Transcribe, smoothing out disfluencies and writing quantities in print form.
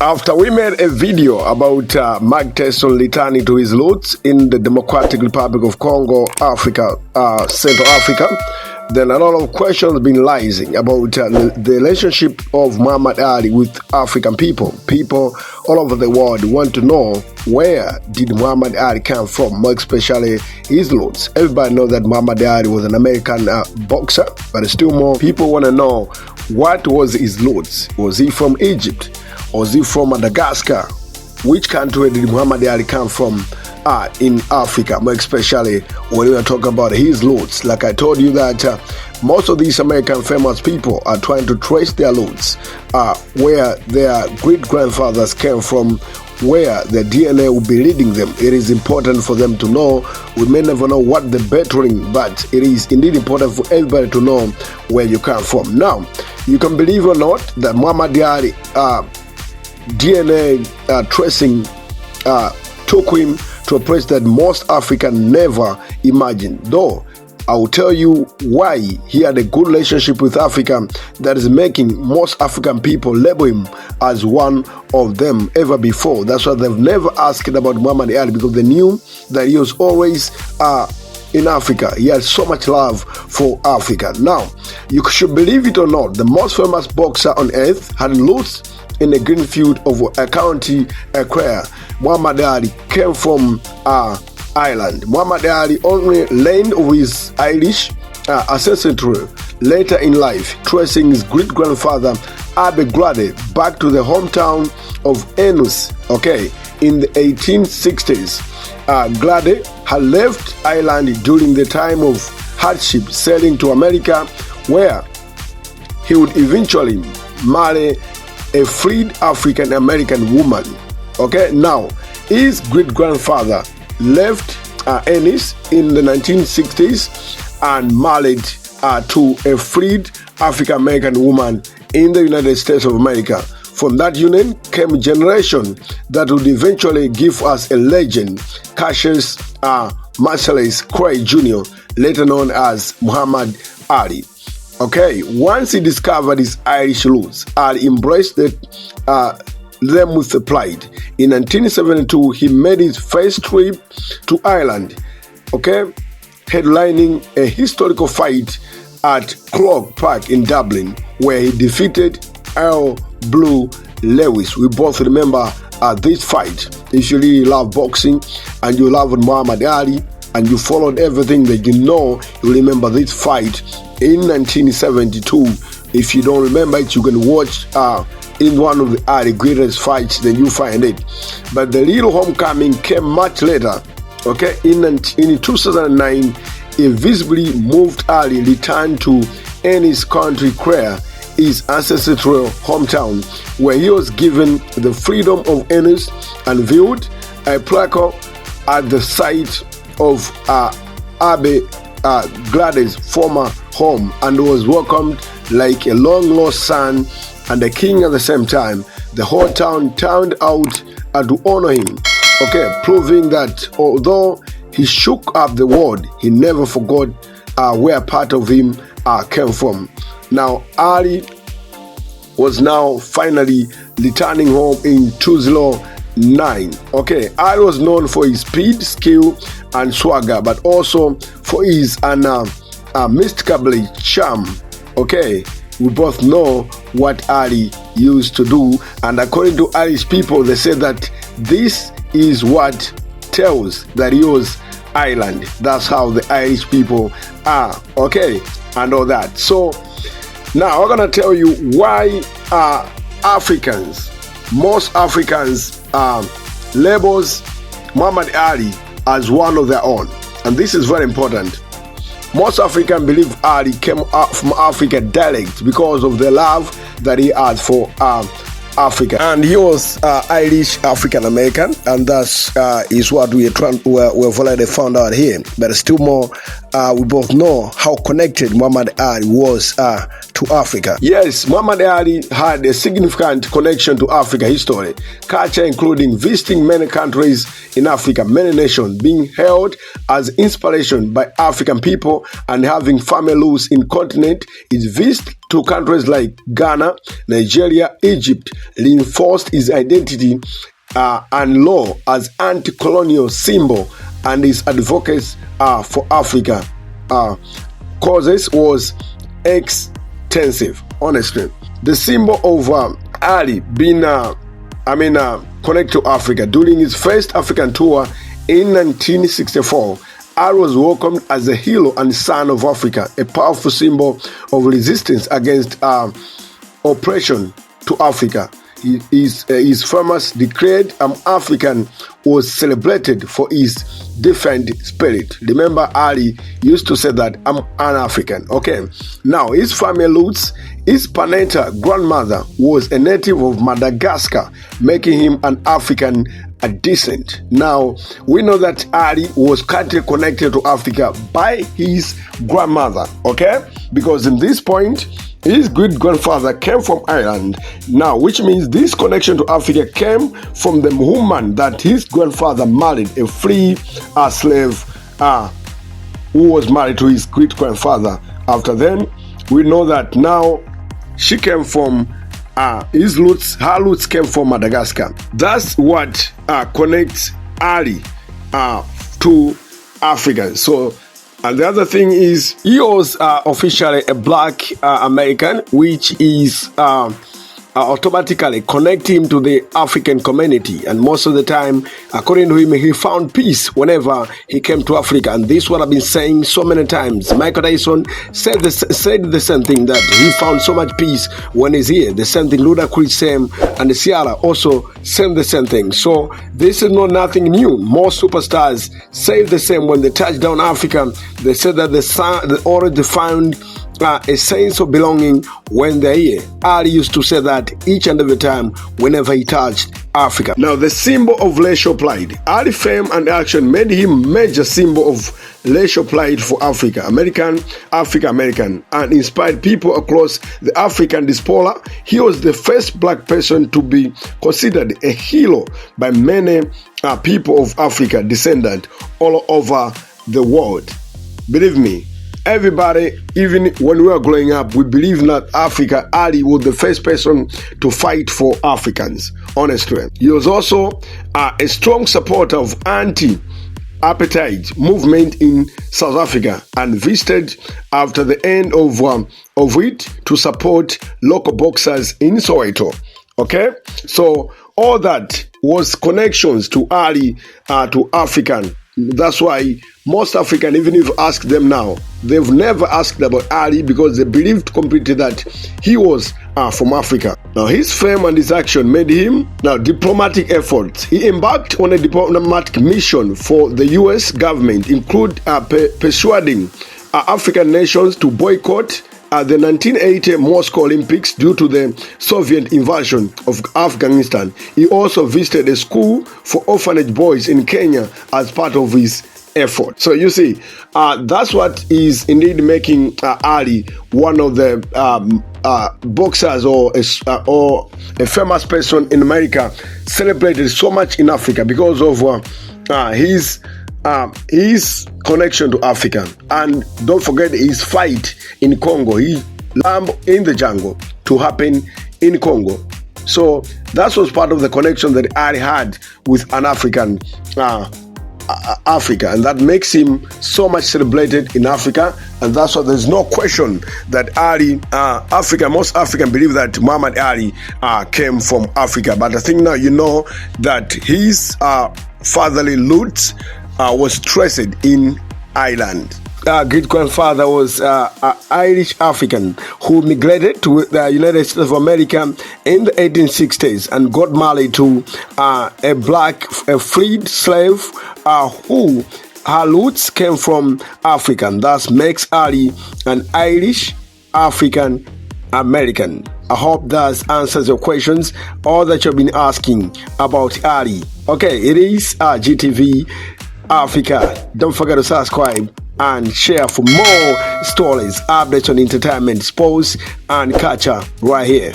After we made a video about Mike Tyson returning to his roots in the Democratic Republic of Congo, Central Africa, then a lot of questions have been rising about the relationship of Muhammad Ali with African people. People all over the world want to know, where did Muhammad Ali come from, more especially his roots. Everybody knows that Muhammad Ali was an American boxer, but still more people want to know, what was his roots? Was he from Egypt? Was he from Madagascar? Which country did Muhammad Ali come from in Africa, more especially when we are talking about his roots? Like I told you that most of these American famous people are trying to trace their roots, where their great-grandfathers came from, where their DNA will be leading them. It is important for them to know. We may never know what the bettering, but it is indeed important for everybody to know where you come from. Now, you can believe or not that Muhammad Ali DNA tracing took him to a place that most Africans never imagined. Though I will tell you why he had a good relationship with Africa that is making most African people label him as one of them ever before. That's why they've never asked about Muhammad Ali, because they knew that he was always in Africa. He had so much love for Africa. Now, you should believe it or not, the most famous boxer on earth had roots in the green field of County Clare. Muhammad Ali came from Ireland. Muhammad Ali only learned of his Irish ancestry later in life, tracing his great-grandfather Abe Glade back to the hometown of Ennis, in the 1860s. Glade had left Ireland during the time of hardship, sailing to America, where he would eventually marry a freed African-American woman. Now, his great-grandfather left Ennis in the 1960s and married to a freed African-American woman in the United States of America. From that union came a generation that would eventually give us a legend, Cassius Marcellus Clay Jr., later known as Muhammad Ali. Once he discovered his Irish roots, Ali embraced them with pride. In 1972, he made his first trip to Ireland, headlining a historical fight at Croke Park in Dublin, where he defeated Earl Blue Lewis. We both remember this fight. If you really love boxing and you love Muhammad Ali and you followed everything that you know, you remember this fight in 1972. If you don't remember it, you can watch in one of the greatest fights, then you find it. But the real homecoming came much later. In 2009, a visibly moved Ali returned to Ennis County Clare, his ancestral hometown, where he was given the freedom of Ennis and viewed a plaque at the site of Abe Glade's former home, and was welcomed like a long-lost son and a king at the same time. The whole town turned out to honor him, proving that although he shook up the world, he never forgot where part of him came from. Now, Ali was now finally returning home in 2009. Ali was known for his speed, skill, and swagger, but also for his mystical charm. We both know what Ali used to do, and according to Irish people, they say that this is what tells that he was Ireland. That's how the Irish people are, and all that. So now I'm gonna tell you why most Africans labels Muhammad Ali as one of their own, and this is very important. Most Africans believe Ali came from Africa direct because of the love that he had for Africa, and he was Irish African American, and that's is what we've already found out here. But still more, we both know how connected Muhammad Ali was to Africa. Yes, Muhammad Ali had a significant connection to Africa history, culture, including visiting many countries in Africa, many nations, being held as inspiration by African people, and having family roots in continent. His visit to countries like Ghana, Nigeria, Egypt, reinforced his identity and law as anti-colonial symbol, and his advocacy for Africa causes was extensive. Honestly, the symbol of Ali being connected to Africa during his first African tour in 1964. Ali was welcomed as a hero and son of Africa, a powerful symbol of resistance against oppression to Africa. His famous declared African was celebrated for his different spirit. Remember, Ali used to say that I'm an African. Okay, now his family roots. His paternal grandmother was a native of Madagascar, making him an African descent. Now we know that Ali was currently connected to Africa by his grandmother. Okay, because in this point, his great-grandfather came from Ireland, now, which means this connection to Africa came from the woman that his grandfather married, a free slave who was married to his great-grandfather. After then, we know that now she came from her roots came from Madagascar. That's what connects Ali to Africa. So, and the other thing is, he was officially a black American, which is automatically connect him to the African community. And most of the time, according to him, he found peace whenever he came to Africa. And this is what I've been saying so many times. Michael Tyson said the same thing, that he found so much peace when he's here. The same thing Ludacris same, and the Ciara also saying the same thing. So this is not nothing new. Most superstars say the same when they touch down Africa. They said that they already found a sense of belonging when they're here. Ali used to say that each and every time whenever he touched Africa. Now, the symbol of racial pride. Ali fame and action made him major symbol of racial pride for Africa American, and inspired people across the African diaspora. He was the first black person to be considered a hero by many people of Africa descendant all over the world. Believe me, everybody, even when we were growing up, we believed that Africa, Ali was the first person to fight for Africans, honestly. He was also a strong supporter of anti-apartheid movement in South Africa, and visited after the end of it to support local boxers in Soweto. Okay, so all that was connections to Ali, to African. That's why most African, even if you ask them now, they've never asked about Ali, because they believed completely that he was from Africa. Now, his fame and his action made him diplomatic efforts. He embarked on a diplomatic mission for the U.S. government, include persuading African nations to boycott the 1980 Moscow Olympics due to the Soviet invasion of Afghanistan. He also visited a school for orphanage boys in Kenya as part of his effort. So you see, that's what is indeed making Ali one of the boxers or a famous person in America, celebrated so much in Africa because of his connection to Africa. And don't forget his fight in Congo. He lamb in the jungle to happen in Congo. So that was part of the connection that Ali had with an African Africa, and that makes him so much celebrated in Africa. And that's why there's no question that Ali, most Africans believe that Muhammad Ali came from Africa. But I think now you know that his fatherly roots was traced in Ireland. Great-grandfather was Irish African who migrated to the United States of America in the 1860s and got married to a freed slave who her roots came from Africa. And thus makes Ali an Irish African American. I hope that answers your questions, all that you've been asking about Ali. Okay, it is GTV Africa. Don't forget to subscribe and share for more stories, updates on entertainment, sports, and culture right here.